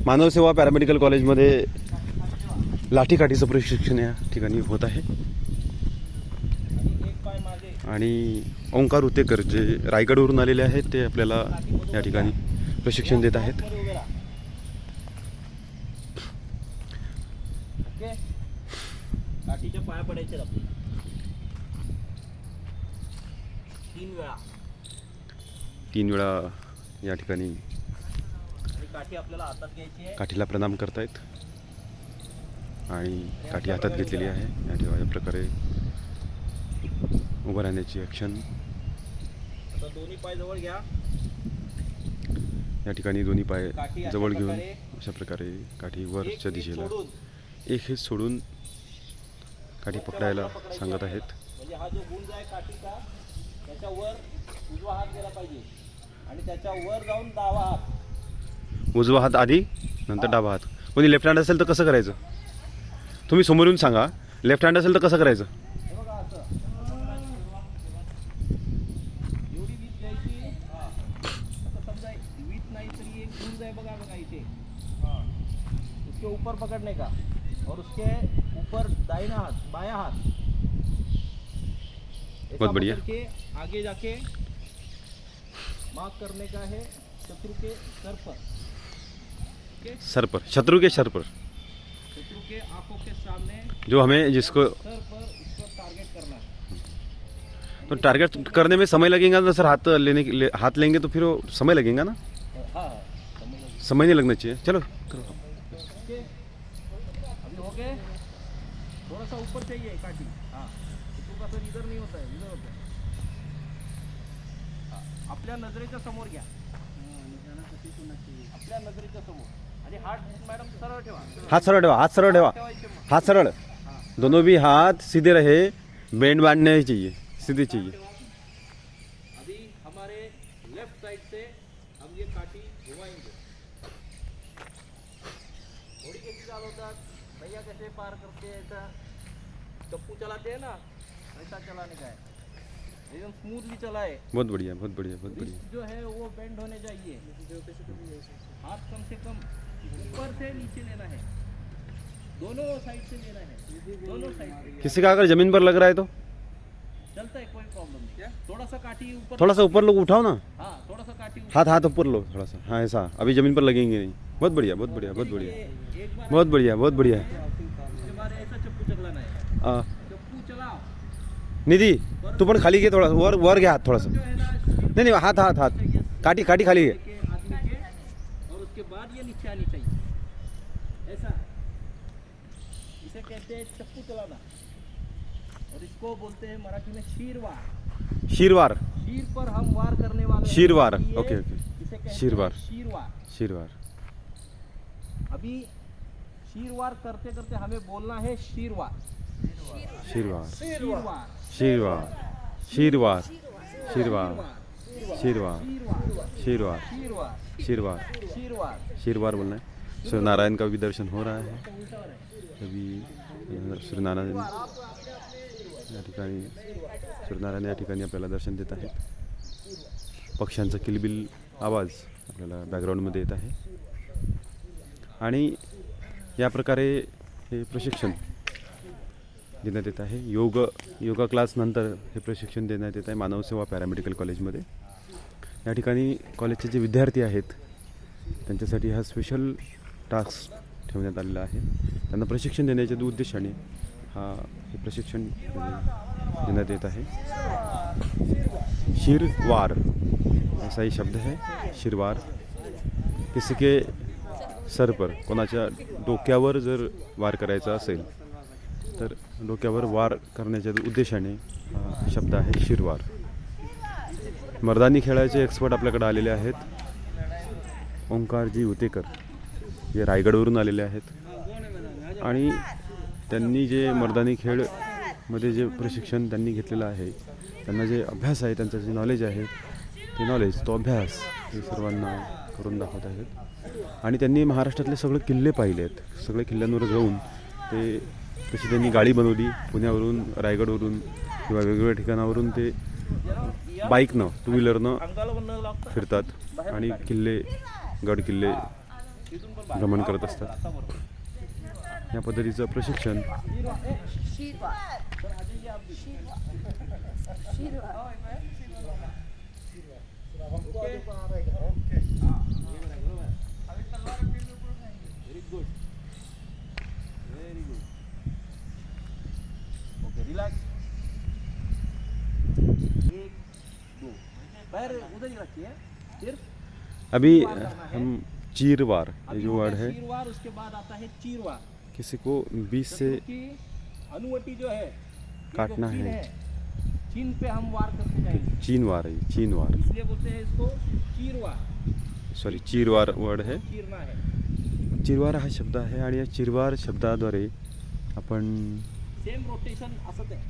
मानवसेवा paramedical कॉलेजमध्ये लाठीकाठीचं प्रशिक्षण या ठिकाणी होत आहे आणि ओंकार उतेकर जे रायगडवरून आलेले आहेत ते आपल्याला या ठिकाणी प्रशिक्षण देत आहेत. काठीच्या पाया पडायचे तीन वेळा या ठिकाणी काठी आपल्याला हातात घ्यायची आहे. काठीला प्रणाम करतायत आणि काठी हातात घेतलेली आहे. या ठिकाणी प्रकारे उभं राहण्याची ॲक्शन. आता दोन्ही पाय जवळ घ्या. या ठिकाणी दोन्ही पाय जवळ घेऊन अशा प्रकारे काठी वरच्या दिशेला एक हे सोडून काठी पकडायला सांगत आहेत. म्हणजे हा जो गुंज आहे काठीचा त्याच्यावर उजवा हात गेला पाहिजे आणि त्याच्या वर जाऊन डावा हात. उजवा हात आधी नंतर डावा हात. कोणी लेफ्ट हँड असेल तर कसं करायचं तुम्ही समोर येऊन सांगा. लेफ्ट हँड असेल तर कसं करायचं. हे बघा असं एवढी वीज द्यायची. असं समजा वीज नाही तरी एक गुंज आहे बघा बघा इथे. उसके ऊपर पकड़ने का और उसके ऊपर दाहिना हाथ बायां हाथ. बहुत बढ़िया. के आगे जाके मार्क करने का है शत्रु के सर पर. सर पर शत्रु के सर पर शत्रु के आंखों के सामने जो हमें जिसको सर पर इसको टारगेट करना है. तो टारगेट करने में समय लगेगा ना सर. हाथ लेंगे तो फिर वो समय लगेगा ना. हाँ समय नहीं लगना चाहिए. चलो करो. ओके अभी हो गए. थोड़ा सा ऊपर चाहिए काठी. हाँ शत्रु का सर इधर नहीं होता है इधर होता है. आपल्या नजरेच्या समोर घ्या. आपल्या नजरेच्या समोर आणि हात मॅडम सरळ ठेवा. हाथ सरळ ठेवा. हाथ सरळ ठेवा. हाथ सरळ. दोनों भी हाथ सीधे रहे. बैंड बांधने चाहिए. सीधे चाहिए. अभी हमारे लेफ्ट साइड से हम ये काठी घुमाएंगे. थोड़ी कैसी चालवतात भैया कैसे पार करते हैं. ऐसा चप्पू चलाते हैं ना ऐसा चलाने का है. एकदम स्मूथली चलाए. बहुत बढ़िया बहुत बढ़िया बहुत बढ़िया. जो है वो बेंड होने चाहिए. हाथ कम से कम ऊपर से नीचे लेना है. दोनों साइड से लेना है. दोनों साइड से. किसी का अगर जमीन पर लग रहा है तो चलता है कोई प्रॉब्लम नहीं. थोड़ा सा काठी ऊपर. थोड़ा सा ऊपर लोग उठाओ ना. हाँ थोड़ा सा काठी ऊपर. हाथ हाथ ऊपर लो थोड़ा सा. हाँ ऐसा अभी जमीन पर लगेंगे नहीं. बहुत बढ़िया बहुत बढ़िया बहुत बढ़िया एक बार बहुत बढ़िया बहुत बढ़िया. उसके बाद ऐसा चप्पू चलाना है. चप्पू चलाओ. निधी तू पण खाली घे. थोड़ा वर वर घे हात थोडासा. जो है ना नहीं नहीं हाथ हाथ हाथ काठी काठी खाली घे. लेके हाथ लेके और उसके बाद ये नीचे आनी चाहिए. ऐसा इसे कहते हैं चप्पू चलाना. और इसको बोलते हैं मराठी में शीरवार. शीरवार. शीर पर हम वार करने वाले हैं. शीरवार. ये ओके ओके. इसे कहते शीरवार. हैं शीरवार. शीरवार. अभी शीरवार करते करते हमें बोलना है शीरवार. शीरवार शीरवार. शीरवार शीरवार शीरवार शीरवार शीरवार शीरवार. शीरवार शीरवार. शीरवार बोलना है. सूर्यनारायण का भी दर्शन हो रहा है. अभी सूर्यनारायण या ठिकाणी सूर्यनारायण या ठिकाणी आपल्याला दर्शन देत आहेत. पक्ष्यांचा किलबिल आवाज आपल्याला बॅकग्राऊंडमध्ये येत आहे आणि या प्रकारे हे प्रशिक्षण देण्यात येत आहे. योगा क्लास नंतर हे प्रशिक्षण देण्यात येत आहे मानवसेवा पॅरामेडिकल कॉलेजमध्ये. या ठिकाणी कॉलेजचे जे विद्यार्थी आहेत त्यांच्यासाठी हा स्पेशल टास्क ठेवण्यात आलेला आहे. त्यांना प्रशिक्षण देण्याच्या उद्देशाने हे प्रशिक्षण देण्यात येत आहे. शीरवार ऐसा ही शब्द है. शीरवार. किसी के सर पर कोणाच्या डोक्यावर जर वार करायचा असेल तर डोक्यावर वार करण्याच्या उद्देशाने हा शब्द आहे शीरवार. मर्दानी खेळाचे एक्सपर्ट आपल्याकडे आलेले आहेत. ओंकारजी उतेकर जे रायगडवरून आलेले आहेत आणि त्यांनी जे मर्दानी खेळमध्ये जे प्रशिक्षण त्यांनी घेतलेलं आहे त्यांना जे अभ्यास आहे त्यांचं जे नॉलेज आहे ते नॉलेज तो अभ्यास हे सर्वांना करून दाखवत आहेत. आणि त्यांनी महाराष्ट्रातले सगळे किल्ले पाहिले आहेत. सगळे किल्ल्यांवर जाऊन ते तशी त्यांनी गाडी बनवली. पुण्यावरून रायगडवरून किंवा वेगवेगळ्या ठिकाणावरून ते बाईकनं टू व्हीलरनं फिरतात आणि किल्ले गड किल्ले तिथून पण बाहेर. भ्रमण करत असतात. आता बरोबर. या पद्धतीचं प्रशिक्षण very good, very good. Okay, relax. एक दो पैर उधर ही रखिए. फिर अभी हम चीरवार, ये अभी जो हो वर्ड गया है, चीरवार. उसके बाद आता है चीरवार. किसी को 20 से क्योंकि अनुवटी जो है, ये काटना जो चीन है. चीन पे हम वार करके जाएंगे, चीनवार है, चीनवार, इसलिए बोलते हैं इसको चीरवार. सॉरी चीरवार वर्ड है. चीरना है. चिरवार हा शब्द आहे आणि या चिरवार शब्दाद्वारे आपण सेम रोटेशन असंच आहे.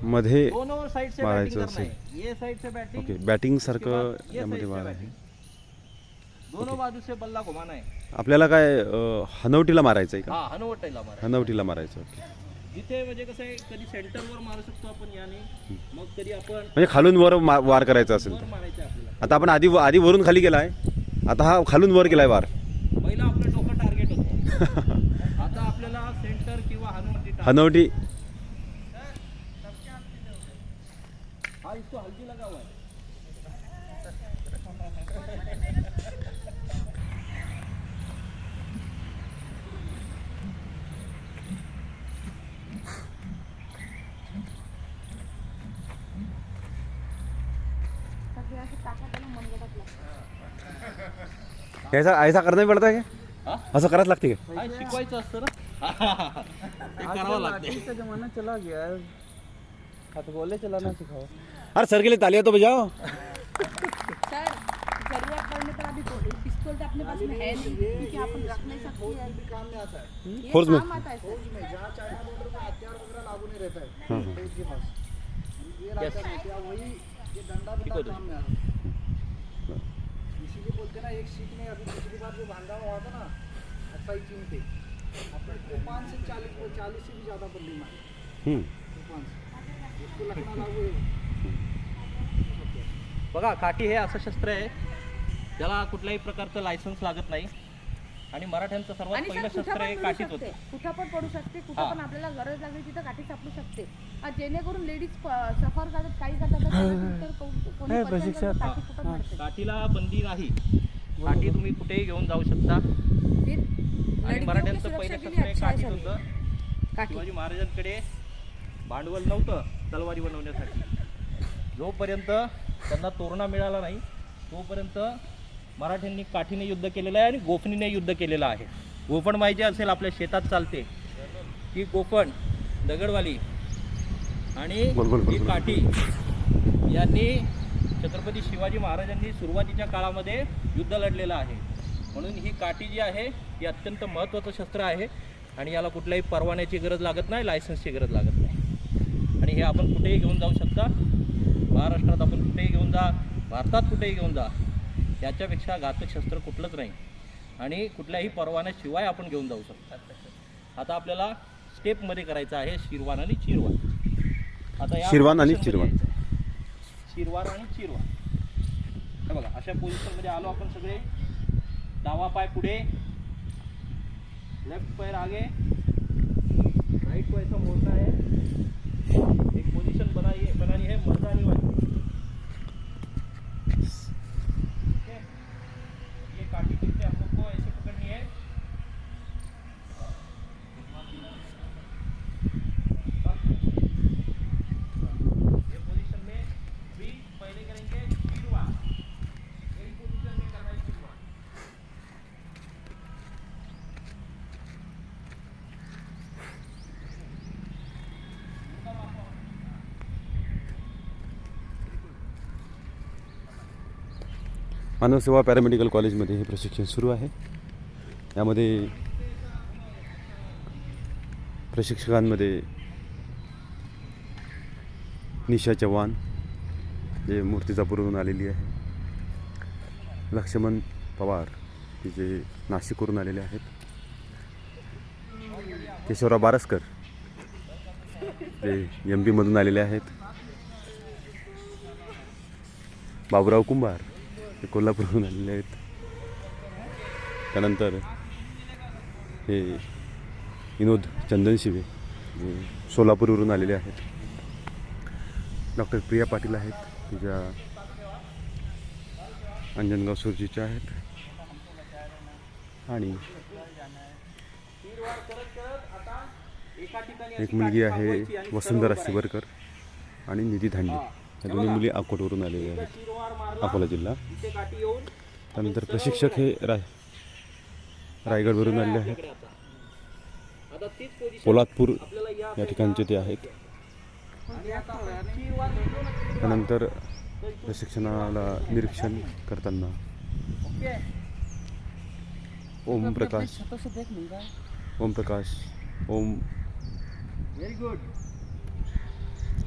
मध्ये दोनों साइड से मारायचं बैटिंग करना असेल. है. ये साइड से बैटिंग, ओके, बॅटिंग उसके सारखं बाद ये यामध्ये साइड से वार आहे. बैटिंग. दोनों बाजू से बल्ला घुमाना है. आपल्याला काय हनवटीला मारायचं आहे का? हा, हनुवटायला मारा. हनवटीला मारायचं. ओके. जिथे म्हणजे कसं आहे, कधी सेंटरवर मारू शकतो आपण याने, मग कधी आपण म्हणजे खालून वर वार करायचा असेल वर तर. मारायचं आहे आपल्याला. आता आपण आधी वरून खाली गेलाय, आता हा खालून वर गेलाय वार. पहिला आपलं डोकं टार्गेट होतं. आता आपल्याला सेंटर किंवा हनुवटी target. हनवटी. हा, इसको हल्दी लगा हुआ है. ऐसा करना ही पडता है हा? क्या? असं करायच लागते का? काय शिकवायचं असतं ना. ते करावं लागते. का जमाना चला गया है, हथगोले चलाना सिखाओ. अरे सर के लिए तालियां तो बजाओ. सर जरूरत पड़ने पर अभी पिस्तौल तो अपने पास में है नहीं, क्योंकि आप रख नहीं सकते हैं. काम में आता है. ये फोर्स में. काम आता है सर. में जहाँ चाइना बॉर्डर में हथियार वगैरह लागू नहीं रहता है हाँ, फौज के पास. ये Yes. रहता है क्या वही, ये डंडा ठीक हो बंदा तो. काम में आता है. इसीलिए बोलते हैं ना, एक सीट में अभी पिछली बार जो भांगा हुआ था ना अट्ठाई चीन पे, अपने तूफान से 40 से भी ज़्यादा बंदी मारी. हम्म. तूफान से उसको लगना लागू है. बघा, काठी हे असं शस्त्र आहे, त्याला कुठल्याही प्रकारचं लायसन्स लागत नाही. आणि मराठ्यांचं सर्वात आणि पहिलं सर कुठं शस्त्र हे पण पडू काठीच शकते, होतं. कुठं पण पडू शकते, हा. कुठं पण आपल्याला गरज लागली तिथं काठी सापडू शकते. जेणेकरून लेडीज सफर करतात, काही करतात तर त्यांना तर कोणी हे पसंत प्रशिक्षण. करतं, काठी कुठं पडते. काठीला बंदी नाही. काठी तुम्ही कुठेही घेऊन जाऊ शकता. फिर आणि लड़कियों की मराठ्यांचं सुरक्षा पहिलं के शस्त्र लिए हे अच्छा है काठीच सर ये. होतं. काठी. शिवाजी महाराजांकडे भांडवल नव्हतं तलवारी बनवण्यासाठी. जोपर्यंत त्यांना तोरणा मिळाला नाही तोपर्यंत मराठ्यांनी काठीने युद्ध केलेलं आहे आणि गोफणीने युद्ध केलेलं आहे. गोफण माहिती असेल, आपल्या शेतात चालते ती गोफण दगडवाली. आणि बोल, बोल, बोल, ही बोल. काठी यांनी छत्रपती शिवाजी महाराजांनी सुरुवातीच्या काळामध्ये युद्ध लढलेलं आहे. म्हणून ही काठी जी आहे ही अत्यंत महत्त्वाचं शस्त्र आहे आणि याला कुठल्याही परवान्याची गरज लागत नाही, लायसन्सची गरज लागत नाही. आणि हे आपण कुठेही घेऊन जाऊ शकता. महाराष्ट्रात आपण कुठेही घेऊन जा, भारतात कुठेही घेऊन जा, याच्यापेक्षा घातक शस्त्र कुठलंच नाही आणि कुठल्याही परवान्याशिवाय आपण घेऊन जाऊ शकता. आता आपल्याला स्टेपमध्ये करायचं आहे शिरवान आणि चिरवान. आता या शिरवान आणि पोझिशनमध्ये चिरवान. यायचं आहे. शिरवान आणि चिरवान. हे बघा, अशा पोझिशनमध्ये आलो आपण सगळे. डावा पाय पुढे, लेफ्ट पैर आगे, राइट को ऐसा मोड़ना है. एक पोजीशन बनानी है मर्दानी वाली. ठीक है, ये काठी पीछे हम लोग को ऐसे पकड़नी है. ये पोजीशन में भी पहले करेंगे चिरवा. यही पोजीशन में करना है चिरवा. मानव सेवा पॅरामेडिकल कॉलेजमध्ये हे प्रशिक्षण सुरू आहे. यामध्ये प्रशिक्षकांमध्ये निशा चव्हाण जे मूर्तिजापूरहून आलेली आहे, लक्ष्मण पवार की जे नाशिकवरून आलेले आहेत, केशवराव बारसकर जे MPमधून आलेले आहेत, बाबुराव कुंभार ते कोल्हापूरहून आलेले आहेत, त्यानंतर हे विनोद चंदनशिवे जे सोलापूरवरून आलेले आहेत. डॉक्टर प्रिया पाटील आहेत, तिच्या अंजनगाव सुरजीच्या आहेत. आणि तीरवार करत करत आता एका ठिकाणी एक अशी मुलगी काठी आहे मागवायची आणि वसुंधरा सरळ शिवरकर आणि निधी धांडे. या दोन्ही मुली अकोटवरून आलेल्या आहेत, तीरवार मारला अकोला जिल्हा. इथे काठी येऊन त्यानंतर प्रशिक्षक हे रायगडवरून आलेले आहेत. इकडे आता आता तीच पोझिशन पोलादपूर आपल्याला या ठिकाणचे ते आहेत. आणि आता आपण तीरवार घेतो ना, तीरवार. त्यानंतर प्रशिक्षणाला निरीक्षण करताना ओके ओम प्रकाश ओम व्हेरी गुड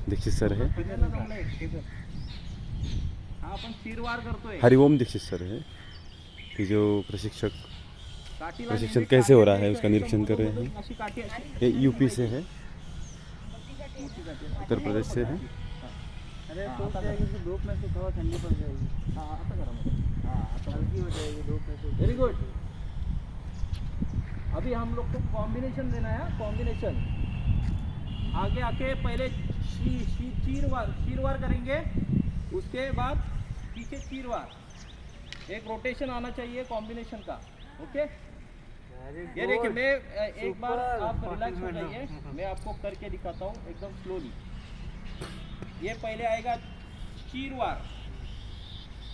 दीक्षित सर है, हा आपण तीरवार करतोय. हरिओम दीक्षित सर है. कि जो प्रशिक्षक काठीला प्रशिक्षण नेहमी कैसे हो रहा है काठी उसका निरीक्षण कर रहे हैं. अशी काठी अशी ये यूपी से है, उत्तर प्रदेश से है. अरे तो क्या है कि धूप में से थोड़ा ठंडी पड़ जाएगी. हाँ आता करा मग. हाँ आता हल्की हो जाएगी धूप में से. Very good. अभी हम लोग को कॉम्बिनेशन देना है. कॉम्बिनेशन आगे आके पहले चीरवार करेंगे, उसके बाद पीछे चीरवार. एक रोटेशन आना चाहिए कॉम्बिनेशन का. ओके ये देखिए मैं एक बार आप रिलैक्स हो जाइए, मैं आपको करके दिखाता हूँ एकदम स्लोली. ये पहले आएगा चीरवार,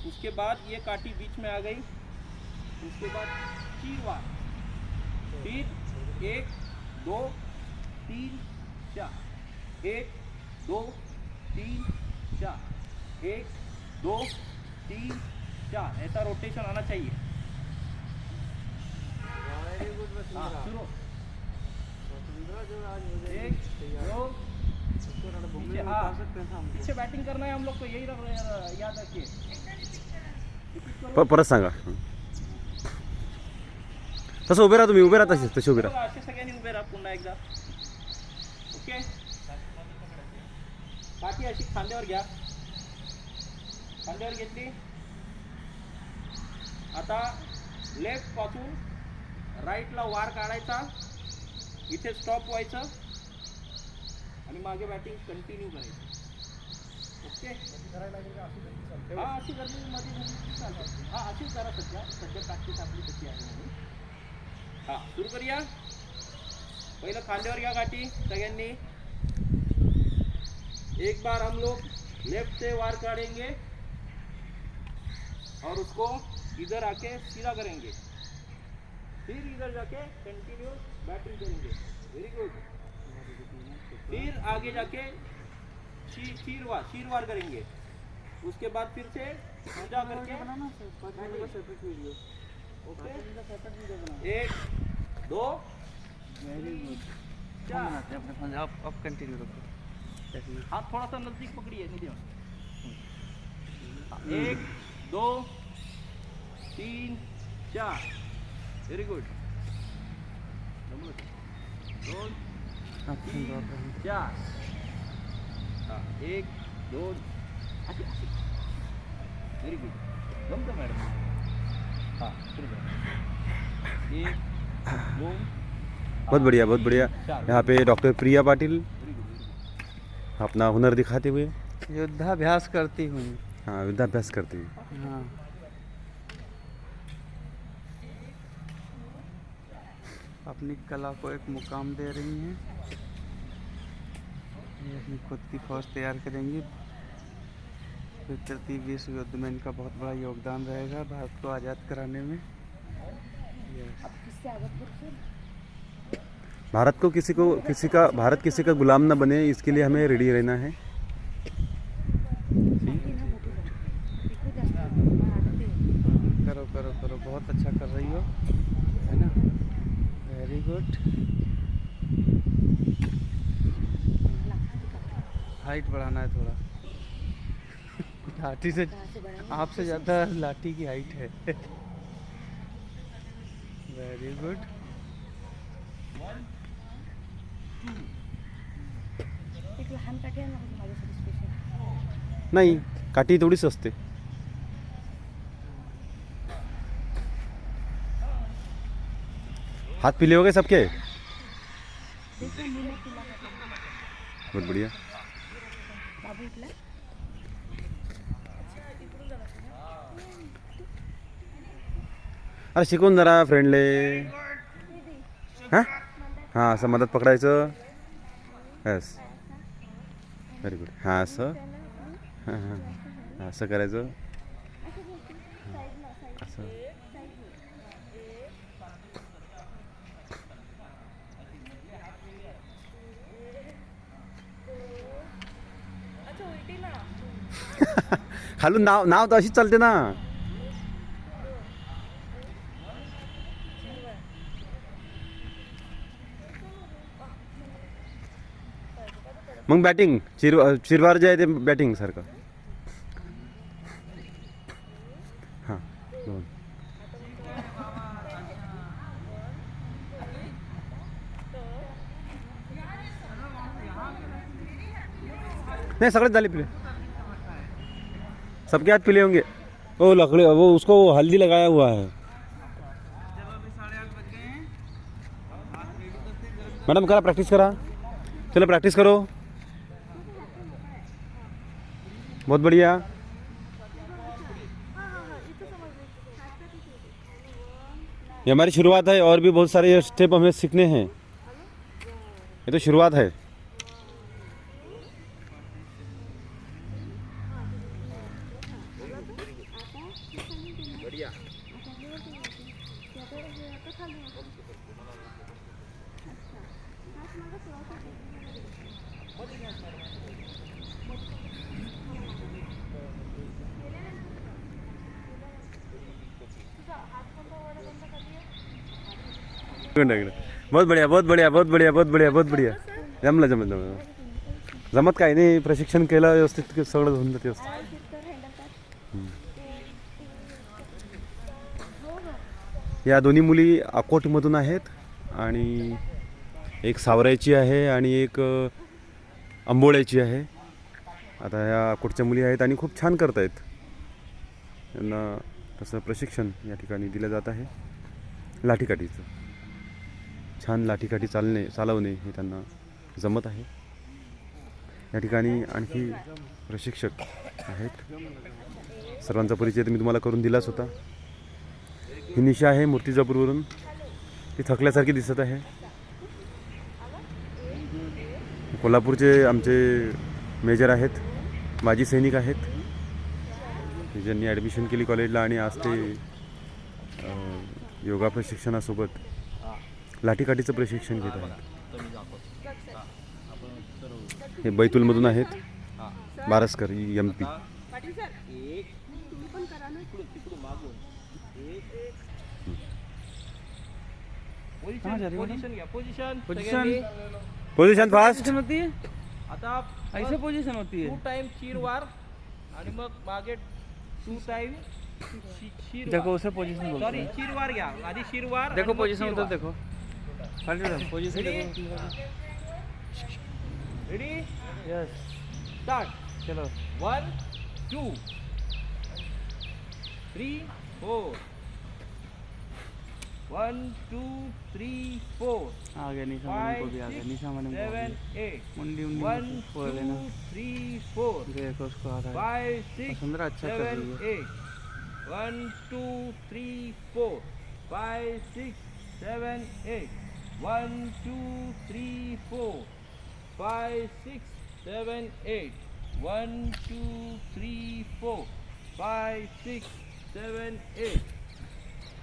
उसके बाद ये काठी बीच में आ गई, उसके बाद चीरवार, फिर 1 2 3 4, 1 2 3 4, 1 2 3 4, ऐसा रोटेशन आना चाहिए. वेरी गुड हाँ वसुंधरा. शुरू. वसुंधरा जो आज हो जाएगी 1 2 उसको थोड़ा घूमने पीछे, में हाँ. उतार सकते हैं हम. पीछे बैटिंग करना है हम लोग को, यही याद रखिए. परत सांगा. तसं उभे राहा तुम्ही, उभे राहा तसे उभे राहा. असे सगळ्यांनी उभे राहा पुन्हा एकदा. ओके काठी अशी खांद्यावर घ्या. खांद्यावर घेतली. आता लेफ्ट पासून राईटला वार काढायचा, इथे स्टॉप व्हायचं आणि मागे बॅटिंग कंटिन्यू करायची. ओके हा अशी गर्दी मध्ये चालते. हा अशीच करा. सध्या प्रॅक्टिस आपली कशी आहे म्हणून. हा सुरू करूया. पहिलं खांद्यावर घ्या काठी सगळ्यांनी. एक बार हम लोग लेफ्ट से वार काटेंगे और उसको इधर आके सीधा करेंगे, फिर इधर जाके कंटिन्यू बैटिंग करेंगे. Very good. फिर आगे जाके शीरवार करेंगे, उसके बाद फिर से सीधा करके separate video. Okay separate video बना. 1 2 वेरी गुड. 4. अब कंटिन्यू रखो. हाथ थोड़ा सा नजदीक पकड़िए. निधि 1 2 3 4. Very good. 2 3 4. हाँ 1 2 अशी अशी. Very good. जमतं मॅडम. हाँ सुरू करा. 1 2 बहुत बढ़िया, बहुत बढ़िया. यहाँ पे doctor Priya Patil very good. अपना हुनर दिखाते हुए युद्धाभ्यास करती हूँ. हाँ युद्धाभ्यास करते हैं. हाँ अपनी कला को एक मुकाम दे रही हैं. ये अपनी खुद की फौज तैयार करेंगी. फिर तृतीय विश्व युद्ध में इनका बहुत बड़ा योगदान रहेगा भारत को आज़ाद कराने में. अब किससे आजाद करो सर? भारत किसी का गुलाम न बने, इसके लिए हमें रेडी रहना है. करो करो करो. बहुत अच्छा कर रही हो, है ना. Very good. हाइट बढ़ाना है थोड़ा. लाठी से आपसे ज़्यादा लाठी की हाइट है. Very good. एक लहान काठी आहे ना माझ्यासाठी स्पेशल. नाही, काठी थोडीच असते. हाथ पीले हो गए सबके? देखो मुंह में पिला का बहुत बढ़िया. बाबू उठला. अरे शिकून जरा फ्रेंडले. हां हां, असं मदत पकडायचं. Yes, very good. हां असं, हां हां असं करायचं. असं. खालून नाव नाव तर अशीच चालते ना. मग बॅटिंग चिरवार जे आहे ते बॅटिंग सारखं. हां दोन. नहीं सगळे झाले पीले. सबके हाथ पीले होंगे. वो लकड़ी वो उसको हल्दी लगाया हुआ है. मैडम करा प्रैक्टिस करा. चलो प्रैक्टिस करो. बहुत बढ़िया. ये हमारी शुरुआत है और भी बहुत सारे स्टेप हमें सीखने हैं. ये तो शुरुआत है. बहुत बढ़िया बहुत बढ़िया बहुत बढ़िया बहुत बढ़िया बहुत बढ़िया. जमलं जमलं जमलं. जमत काय नाही, प्रशिक्षण केलं व्यवस्थित की सगळं होऊन जाते व्यवस्थित. या दोन्ही मुली अकोटमधून आहेत आणि एक सावरायची आहे आणि एक आंबोळ्याची आहे. आता या अकोटच्या मुली आहेत आणि खूप छान करत आहेत. यांना तसं प्रशिक्षण या ठिकाणी दिलं जात आहे. लाठीकाठीचं छान लाठीकाठी चालवणे हे त्यांना जमत आहे. या ठिकाणी आणखी प्रशिक्षक आहेत. सर्वांचा परिचय मी तुम्हाला करून दिलाच होता. ही निशा आहे मूर्तिजापूरवरून. ती थकल्यासारखी दिसत आहे. कोल्हापूरचे आमचे मेजर आहेत, माजी सैनिक आहेत, ज्यांनी ॲडमिशन केली कॉलेजला आणि आज ते योगा प्रशिक्षणासोबत लाठीकाठीचं प्रशिक्षण घेत आहेत. हे बैतूलमधून आहेत. बारसकर MP. पोझिशन फास्ट होती है. आता ऐसे पोजीशन होती है. 2 टाइम चीरवार आणि मग मागे 2 टाइम देखो उसे पोजीशन बोलते सॉरी हैं. चीरवार घ्या. आधी शिरवार. देखो पोजीशन उधर देखो. Position Ready? देखो. Ready yes start. चलो. 1 2 3 4 1 2 3 4 आ गया निशा मैडम को भी आ गया. निशा मैडम को आ 7 गया. 8 मुंडी 1 बोल लेना. 2 3 4 देखो उसको आ रहा है. 5 6 सुंदर अच्छा कर 7 रही है. 8 1 2 3 4 5 6 7 8 1 2 3 4 5 6 7 8 1 2 3 4 5 6 7 8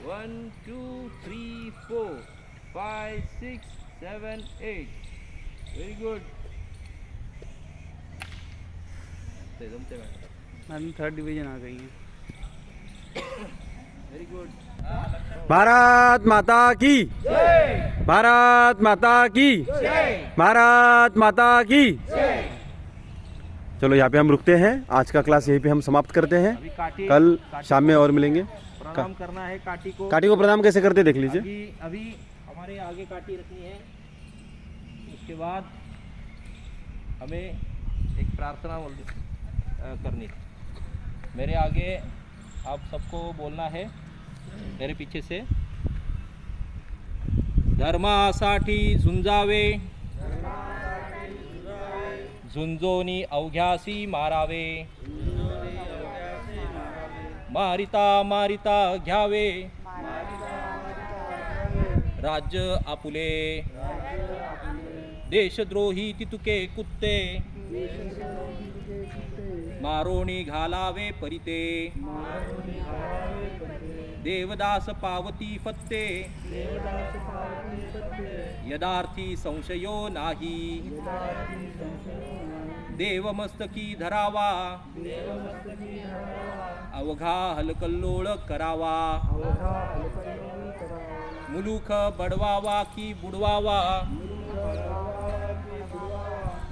1 2 3 4 5 6 7 8 very good. जमते मॅडम. मैडम 3rd डिवीजन आ गई है. Very good. भारत माता की जय भारत माता की जय भारत माता की. चलो यहाँ पे हम रुकते हैं. आज का क्लास यहीं पे हम समाप्त करते हैं. अभी काटी कल शाम में और मिलेंगे. प्रणाम करना है काटी को. काटी को प्रणाम कैसे करते देख लीजिए. अभी अभी हमारे आगे काटी रखनी है. उसके बाद हमें एक प्रार्थना करनी है. मेरे आगे आप सबको बोलना है, मेरे पीछे से धर्मासाठी झुंजावे, झुंजोनी अवघ्यासी मारावे, मारिता मारिता घ्यावे, राज्य आपुले, देशद्रोही तितुके कुत्ते, मारोणी घालावे परिते, देवदास पावती फत्ते, यदार्थी संशयो नाही, देवमस्तकी धरावा, अवघा हलकल्लोळ करावा, मुलूख बडवावा की बुडवावा,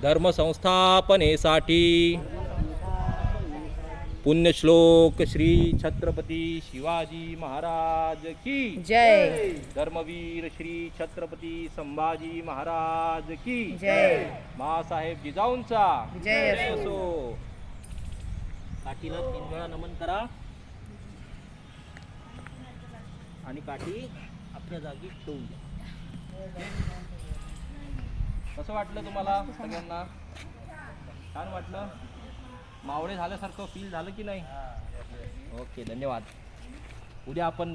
धर्मसंस्थापनेसाठी पुण्यश्लोक श्री छत्रपती शिवाजी महाराज की जय धर्मवीर श्री छत्रपती संभाजी महाराज की जय मासाहेब जिजाऊंचा जय असो. काठीला 3 वेळा नमन करा आणि काठी आपल्या जागी ठेवून द्या. कसं वाटलं तुम्हाला सगळ्यांना? छान वाटलं? मावळे झाल्यासारखं फील झालं की नाही? ओके, धन्यवाद. उद्या आपण